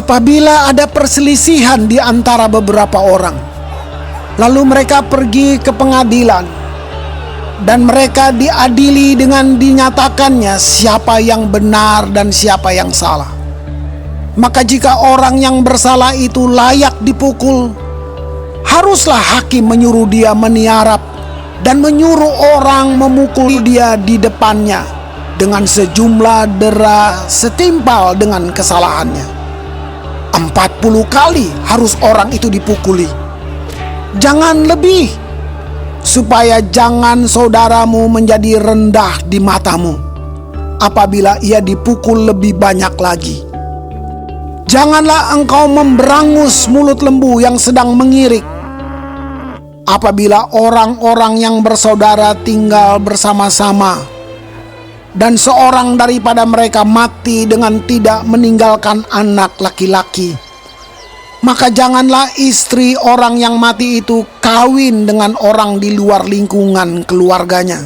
Apabila ada perselisihan di antara beberapa orang, lalu mereka pergi ke pengadilan, dan mereka diadili dengan dinyatakannya siapa yang benar dan siapa yang salah. Maka jika orang yang bersalah itu layak dipukul, haruslah hakim menyuruh dia meniarap dan menyuruh orang memukul dia di depannya dengan sejumlah dera setimpal dengan kesalahannya. 40 kali harus orang itu dipukuli, jangan lebih, supaya jangan saudaramu menjadi rendah di matamu apabila ia dipukul lebih banyak lagi. Janganlah engkau memberangus mulut lembu yang sedang mengirik. Apabila orang-orang yang bersaudara tinggal bersama-sama, dan seorang daripada mereka mati dengan tidak meninggalkan anak laki-laki, maka janganlah istri orang yang mati itu kawin dengan orang di luar lingkungan keluarganya.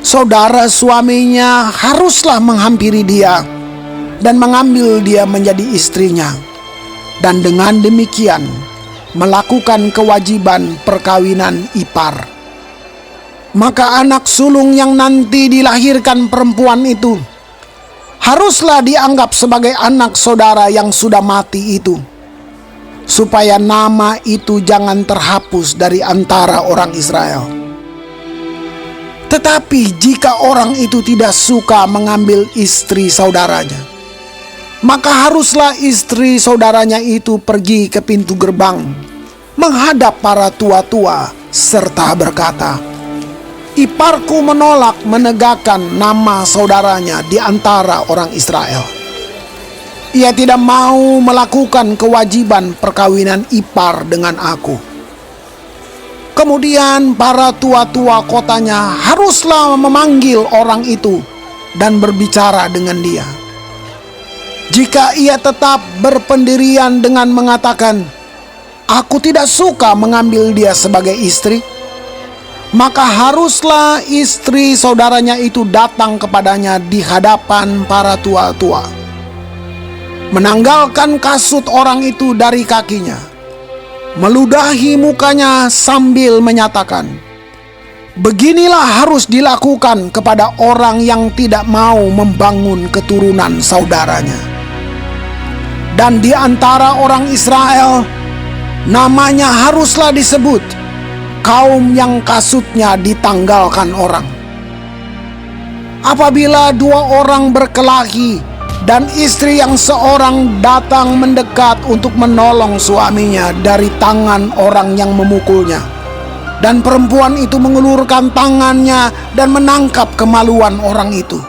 Saudara suaminya haruslah menghampiri dia dan mengambil dia menjadi istrinya, dan dengan demikian melakukan kewajiban perkawinan ipar. Maka anak sulung yang nanti dilahirkan perempuan itu haruslah dianggap sebagai anak saudara yang sudah mati itu, supaya nama itu jangan terhapus dari antara orang Israel. Tetapi jika orang itu tidak suka mengambil istri saudaranya, maka haruslah istri saudaranya itu pergi ke pintu gerbang menghadap para tua-tua serta berkata, "Iparku menolak menegakkan nama saudaranya di antara orang Israel. Ia tidak mau melakukan kewajiban perkawinan ipar dengan aku." Kemudian para tua-tua kotanya haruslah memanggil orang itu dan berbicara dengan dia. Jika ia tetap berpendirian dengan mengatakan, "Aku tidak suka mengambil dia sebagai istri," maka haruslah istri saudaranya itu datang kepadanya di hadapan para tua-tua, menanggalkan kasut orang itu dari kakinya, meludahi mukanya sambil menyatakan, "Beginilah harus dilakukan kepada orang yang tidak mau membangun keturunan saudaranya." Dan di antara orang Israel, namanya haruslah disebut kaum yang kasutnya ditanggalkan orang. Apabila dua orang berkelahi dan istri yang seorang datang mendekat untuk menolong suaminya dari tangan orang yang memukulnya, dan perempuan itu mengulurkan tangannya dan menangkap kemaluan orang itu,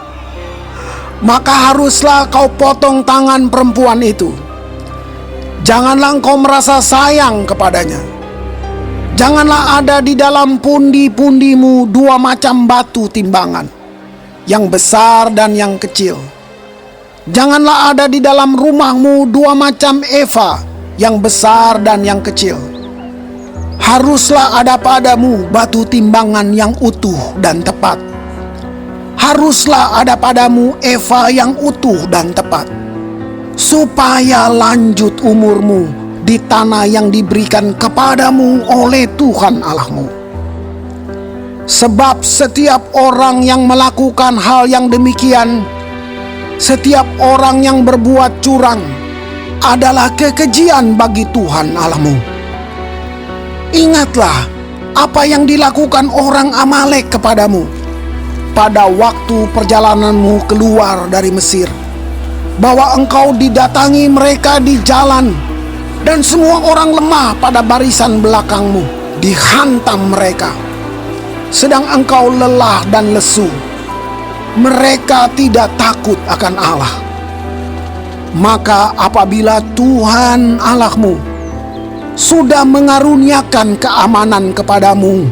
maka haruslah kau potong tangan perempuan itu. Janganlah engkau merasa sayang kepadanya. Janganlah ada di dalam pundi-pundimu dua macam batu timbangan, yang besar dan yang kecil. Janganlah ada di dalam rumahmu dua macam eva, yang besar dan yang kecil. Haruslah ada padamu batu timbangan yang utuh dan tepat. Haruslah ada padamu eva yang utuh dan tepat, supaya lanjut umurmu di tanah yang diberikan kepadamu oleh Tuhan Allahmu. Sebab setiap orang yang melakukan hal yang demikian, setiap orang yang berbuat curang, adalah kekejian bagi Tuhan Allahmu. Ingatlah apa yang dilakukan orang Amalek kepadamu pada waktu perjalananmu keluar dari Mesir, bahwa engkau didatangi mereka di jalan, dan semua orang lemah pada barisan belakangmu dihantam mereka, sedang engkau lelah dan lesu. Mereka tidak takut akan Allah. Maka apabila Tuhan Allahmu sudah mengaruniakan keamanan kepadamu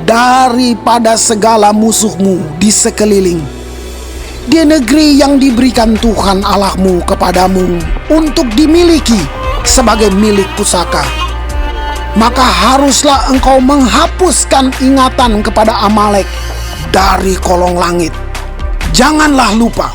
daripada segala musuhmu di sekeliling, di negeri yang diberikan Tuhan Allahmu kepadamu untuk dimiliki sebagai milik pusaka, maka haruslah engkau menghapuskan ingatan kepada Amalek dari kolong langit. Janganlah lupa